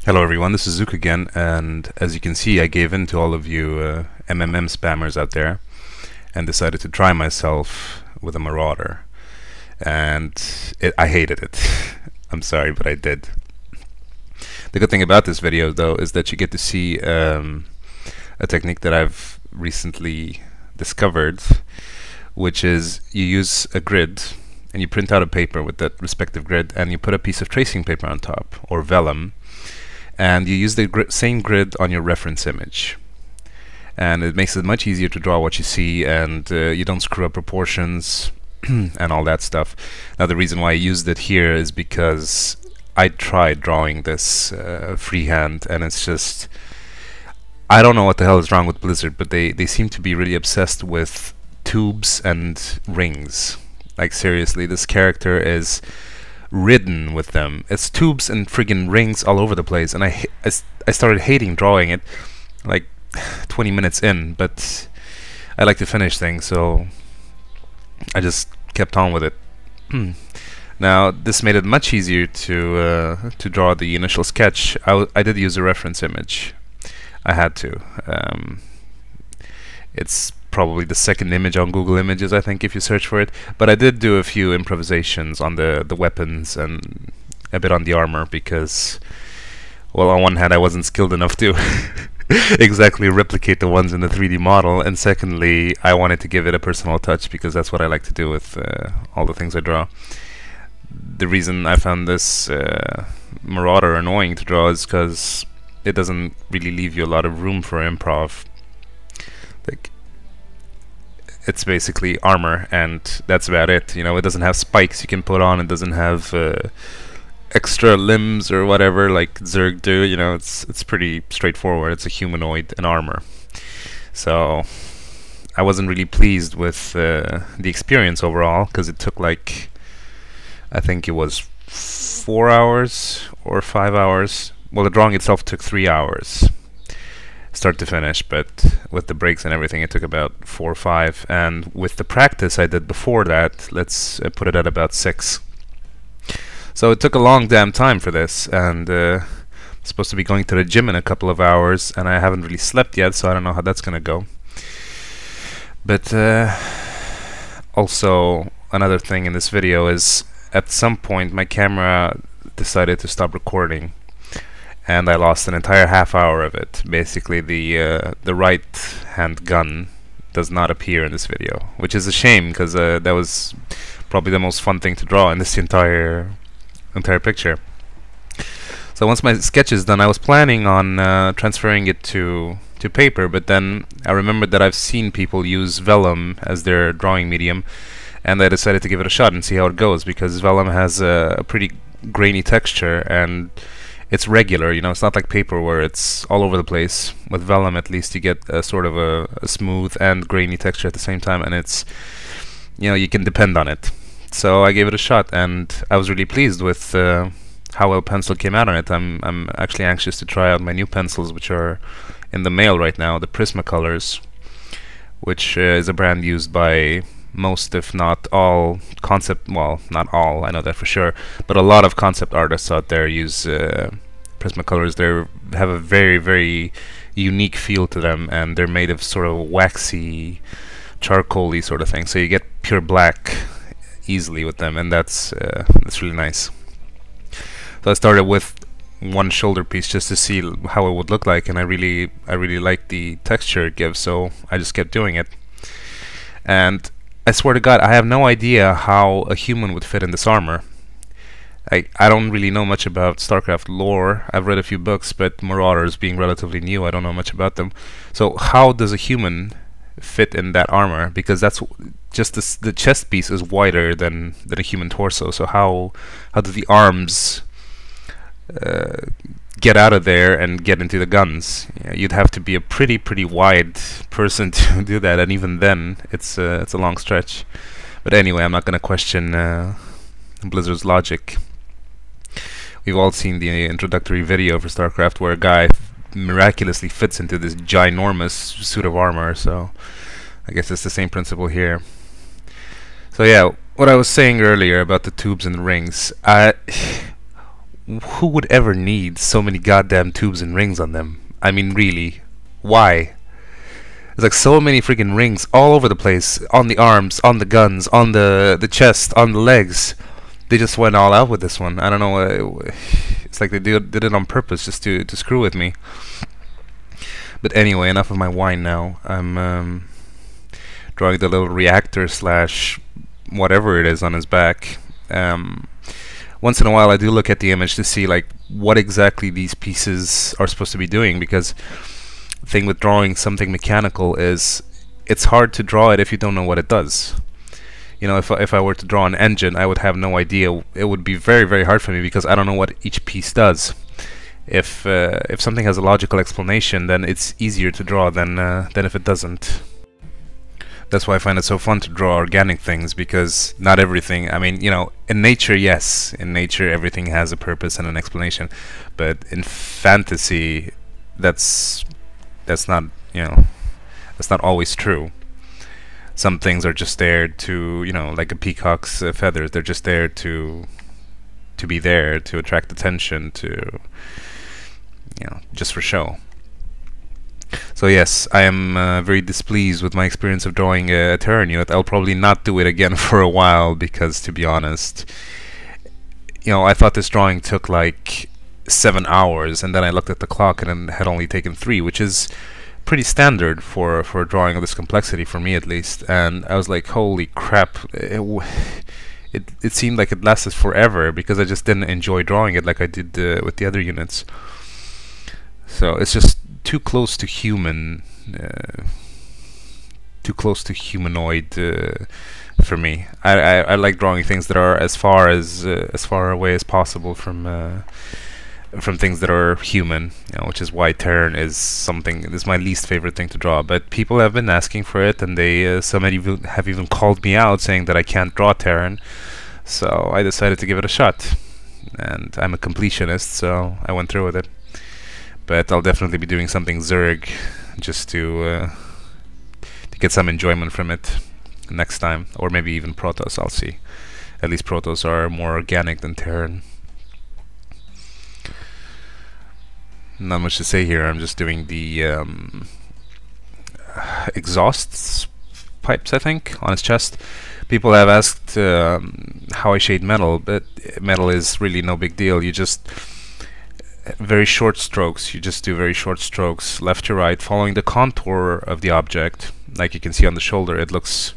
Hello everyone, this is Zooc again, and as you can see I gave in to all of you MMM spammers out there and decided to try myself with a Marauder, and I hated it. I'm sorry, but I did. The good thing about this video though is that you get to see a technique that I've recently discovered, which is you use a grid and you print out a paper with that respective grid and you put a piece of tracing paper on top, or Vellum, and you use the same grid on your reference image, and it makes it much easier to draw what you see, and you don't screw up proportions and all that stuff. Now the reason why I used it here is because I tried drawing this freehand, and it's just, I don't know what the hell is wrong with Blizzard, but they seem to be really obsessed with tubes and rings. Like seriously, this character is ridden with them. It's tubes and friggin' rings all over the place, and I started hating drawing it like 20 minutes in, but I like to finish things, so I just kept on with it. Now this made it much easier to draw the initial sketch. I did use a reference image. I had to. It's probably the second image on Google Images, I think, if you search for it. But I did do a few improvisations on the weapons and a bit on the armor because, well, on one hand I wasn't skilled enough to exactly replicate the ones in the 3D model, and secondly I wanted to give it a personal touch because that's what I like to do with all the things I draw. The reason I found this Marauder annoying to draw is because it doesn't really leave you a lot of room for improv. Like, it's basically armor and that's about it. You know, it doesn't have spikes you can put on, it doesn't have extra limbs or whatever like Zerg do. You know, it's pretty straightforward. It's a humanoid in armor. So I wasn't really pleased with the experience overall, because it took like, I think it was 4 hours or 5 hours. Well, the drawing itself took 3 hours start to finish, but with the breaks and everything it took about 4 or 5, and with the practice I did before that, let's put it at about 6. So it took a long damn time for this, and I'm supposed to be going to the gym in a couple of hours, and I haven't really slept yet, so I don't know how that's gonna go. But also another thing in this video is, at some point my camera decided to stop recording, and I lost an entire half hour of it. Basically, the right hand gun does not appear in this video, which is a shame, because that was probably the most fun thing to draw in this entire picture. So once my sketch is done, I was planning on transferring it to paper, but then I remembered that I've seen people use Vellum as their drawing medium, and I decided to give it a shot and see how it goes, because Vellum has a pretty grainy texture, and it's regular. You know, it's not like paper where it's all over the place. With Vellum, at least, you get a sort of a smooth and grainy texture at the same time, and it's, you know, you can depend on it. So I gave it a shot, and I was really pleased with how well pencil came out on it. I'm actually anxious to try out my new pencils, which are in the mail right now, the Prismacolors, which is a brand used by most, if not all, concept, well, not all, I know that for sure, but a lot of concept artists out there use Prismacolors. They have a very, very unique feel to them, and they're made of sort of waxy, charcoaly sort of thing, so you get pure black easily with them, and that's really nice. So I started with one shoulder piece just to see how it would look like, and I really liked the texture it gives, so I just kept doing it. And I swear to God, I have no idea how a human would fit in this armor. I don't really know much about Starcraft lore. I've read a few books, but Marauders being relatively new, I don't know much about them. So how does a human fit in that armor? Because that's just the chest piece is wider than a human torso. So how do the arms get out of there and get into the guns? Yeah, you'd have to be a pretty wide person to do that, and even then it's a long stretch. But anyway, I'm not going to question Blizzard's logic. We've all seen the introductory video for Starcraft where a guy miraculously fits into this ginormous suit of armor, so I guess it's the same principle here. So yeah, what I was saying earlier about the tubes and the rings, who would ever need so many goddamn tubes and rings on them? I mean, really, why? There's like so many freaking rings all over the place, on the arms, on the guns, on the chest, on the legs. They just went all out with this one. I don't know. It's like they did it on purpose just to screw with me. But anyway, enough of my whine now. I'm drawing the little reactor slash whatever it is on his back. Once in a while I do look at the image to see like what exactly these pieces are supposed to be doing, because the thing with drawing something mechanical is it's hard to draw it if you don't know what it does. You know, if I were to draw an engine, I would have no idea. It would be very, very hard for me because I don't know what each piece does. If something has a logical explanation, then it's easier to draw than if it doesn't. That's why I find it so fun to draw organic things, because not everything, I mean, you know, in nature, yes, in nature everything has a purpose and an explanation, but in fantasy, that's not, you know, that's not always true. Some things are just there to, you know, like a peacock's feathers, they're just there to be there, to attract attention, to, you know, just for show. So yes, I am very displeased with my experience of drawing a Terran unit. I'll probably not do it again for a while, because to be honest, you know, I thought this drawing took like 7 hours, and then I looked at the clock and it had only taken 3, which is pretty standard for a drawing of this complexity, for me at least. And I was like, holy crap, it seemed like it lasted forever, because I just didn't enjoy drawing it like I did with the other units. So it's just too close to human, too close to humanoid for me. I like drawing things that are as far away as possible from things that are human, you know, which is why Terran is my least favorite thing to draw. But people have been asking for it, and they somebody have even called me out saying that I can't draw Terran. So I decided to give it a shot, and I'm a completionist, so I went through with it. But I'll definitely be doing something Zerg just to get some enjoyment from it next time, or maybe even Protoss. I'll see. At least Protoss are more organic than Terran. Not much to say here. I'm just doing the exhaust pipes, I think, on his chest. People have asked how I shade metal, but metal is really no big deal. You just very short strokes. You just do very short strokes, left to right, following the contour of the object. Like you can see on the shoulder, it looks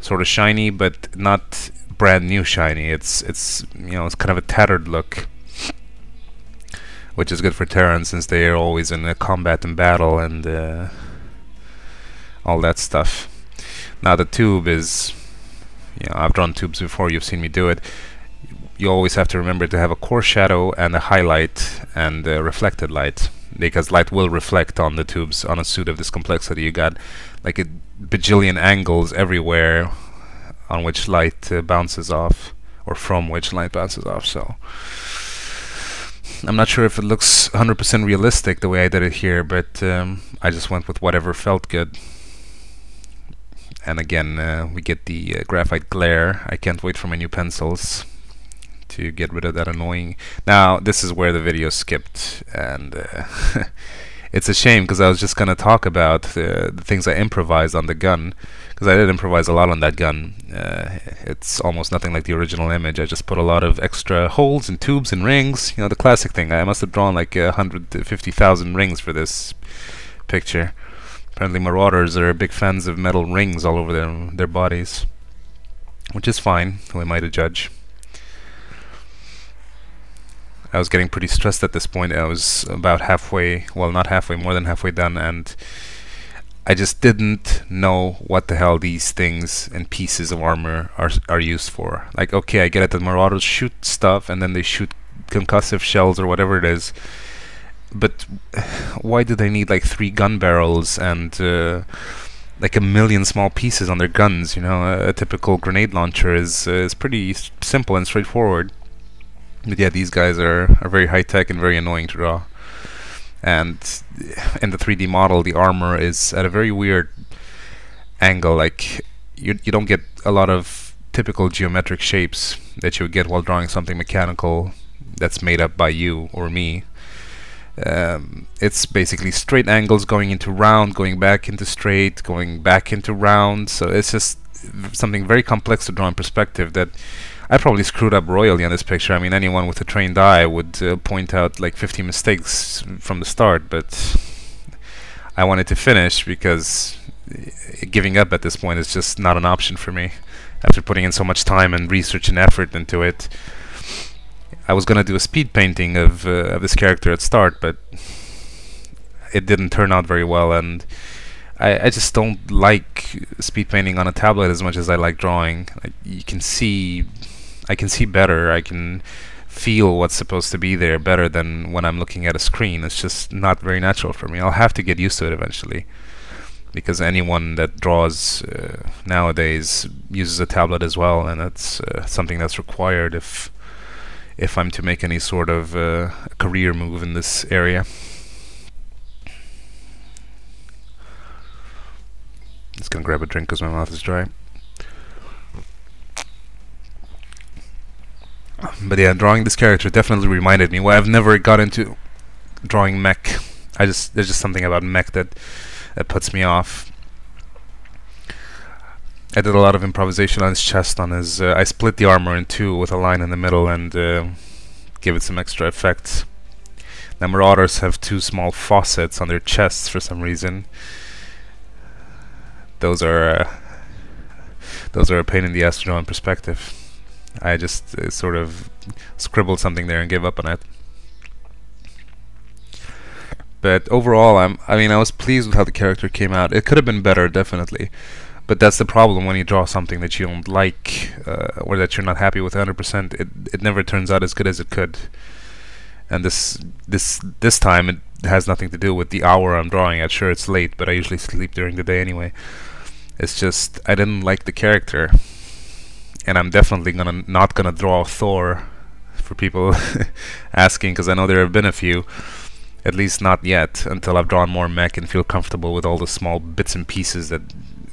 sort of shiny, but not brand new shiny. It's you know, it's kind of a tattered look, which is good for Terran, since they are always in a combat and battle and all that stuff. Now the tube is, you know, I've drawn tubes before, you've seen me do it. You always have to remember to have a core shadow and a highlight and a reflected light, because light will reflect on the tubes. On a suit of this complexity, you got like a bajillion angles everywhere on which light bounces off, or from which light bounces off. So I'm not sure if it looks 100% realistic the way I did it here, but I just went with whatever felt good. And again, we get the graphite glare. I can't wait for my new pencils to get rid of that annoying. Now this is where the video skipped, and it's a shame, because I was just gonna talk about the things I improvised on the gun, because I did improvise a lot on that gun. It's almost nothing like the original image. I just put a lot of extra holes and tubes and rings, you know, the classic thing. I must have drawn like 150,000 rings for this picture. Apparently Marauders are big fans of metal rings all over their bodies, which is fine. Who am I to judge? I was getting pretty stressed at this point. I was about halfway, well, not halfway, more than halfway done, and I just didn't know what the hell these things and pieces of armor are used for. Like, okay, I get it that Marauders shoot stuff and then they shoot concussive shells or whatever it is, but why do they need like 3 gun barrels and like 1,000,000 small pieces on their guns? You know, a typical grenade launcher is pretty simple and straightforward. But yeah, these guys are very high-tech and very annoying to draw. And in the 3D model, the armor is at a very weird angle. Like, you don't get a lot of typical geometric shapes that you would get while drawing something mechanical, that's made up by you or me. It's basically straight angles going into round, going back into straight, going back into round. So it's just something very complex to draw in perspective that I probably screwed up royally on this picture. I mean, anyone with a trained eye would point out like 50 mistakes from the start, but I wanted to finish because giving up at this point is just not an option for me. After putting in so much time and research and effort into it, I was gonna do a speed painting of this character at start, but it didn't turn out very well, and I just don't like speed painting on a tablet as much as I like drawing. Like, I can see better. I can feel what's supposed to be there better than when I'm looking at a screen. It's just not very natural for me. I'll have to get used to it eventually, because anyone that draws nowadays uses a tablet as well, and that's something that's required if I'm to make any sort of career move in this area. Just gonna grab a drink because my mouth is dry. But yeah, drawing this character definitely reminded me. Well, I've never got into drawing mech. There's just something about mech that puts me off. I did a lot of improvisation on his chest. On his, I split the armor in two with a line in the middle and give it some extra effects. Now Marauders have two small faucets on their chests for some reason. Those are a pain in the ass to draw in perspective. I just sort of scribbled something there and gave up on it. But overall, I mean, I was pleased with how the character came out. It could have been better, definitely. But that's the problem when you draw something that you don't like, or that you're not happy with 100%. It never turns out as good as it could. And this time, it has nothing to do with the hour I'm drawing at. Sure, it's late, but I usually sleep during the day anyway. It's just I didn't like the character, and I'm definitely not gonna draw Thor for people asking, because I know there have been a few. At least not yet, until I've drawn more mech and feel comfortable with all the small bits and pieces that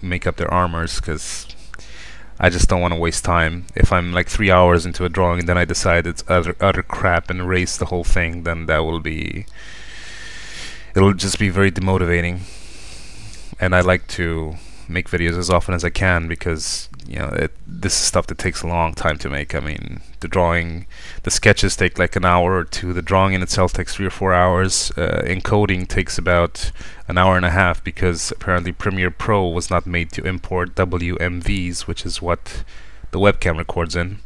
make up their armors, because I just don't want to waste time. If I'm like 3 hours into a drawing and then I decide it's utter crap and erase the whole thing, then it'll just be very demotivating. And I like to make videos as often as I can, because you know this is stuff that takes a long time to make. I mean, the sketches take like an hour or two. The drawing in itself takes 3 or 4 hours. Encoding takes about an hour and a half, because apparently Premiere Pro was not made to import WMVs, which is what the webcam records in.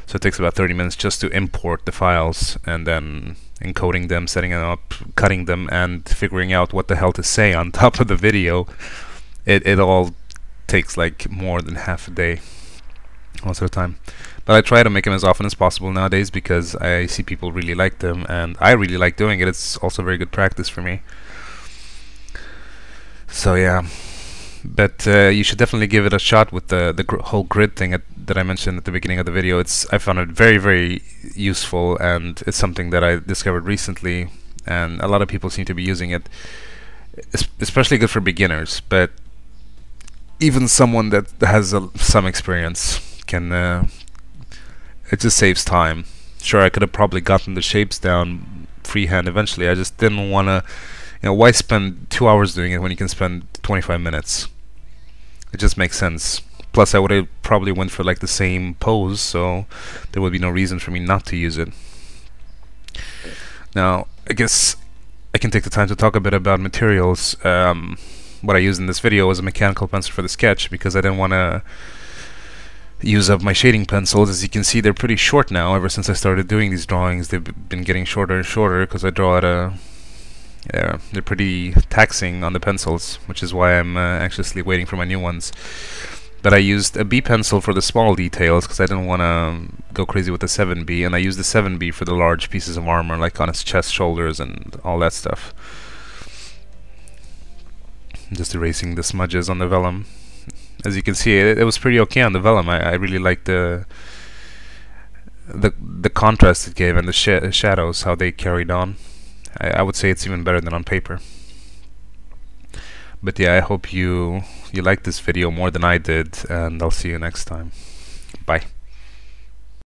So it takes about 30 minutes just to import the files, and then encoding them, setting them up, cutting them, and figuring out what the hell to say on top of the video. It all takes like more than half a day most of the time. But I try to make them as often as possible nowadays, because I see people really like them, and I really like doing it. It's also very good practice for me. So yeah, but you should definitely give it a shot with the whole grid thing that I mentioned at the beginning of the video. I found it very, very useful, and it's something that I discovered recently, and a lot of people seem to be using it. Especially good for beginners, but even someone that has some experience can. It just saves time. Sure, I could have probably gotten the shapes down freehand eventually. I just didn't want to. You know, why spend 2 hours doing it when you can spend 25 minutes? It just makes sense. Plus, I would have probably went for like the same pose, so there would be no reason for me not to use it. Now, I guess I can take the time to talk a bit about materials. What I used in this video was a mechanical pencil for the sketch, because I didn't want to use up my shading pencils. As you can see, they're pretty short now. Ever since I started doing these drawings, they've been getting shorter and shorter, because I draw at a... Yeah, they're pretty taxing on the pencils, which is why I'm anxiously waiting for my new ones. But I used a B pencil for the small details, because I didn't want to go crazy with the 7B, and I used the 7B for the large pieces of armor, like on his chest, shoulders, and all that stuff. Just erasing the smudges on the Vellum. As you can see, it was pretty okay on the Vellum. I really liked the contrast it gave, and the shadows, how they carried on. I would say it's even better than on paper. But yeah, I hope you liked this video more than I did, and I'll see you next time. Bye.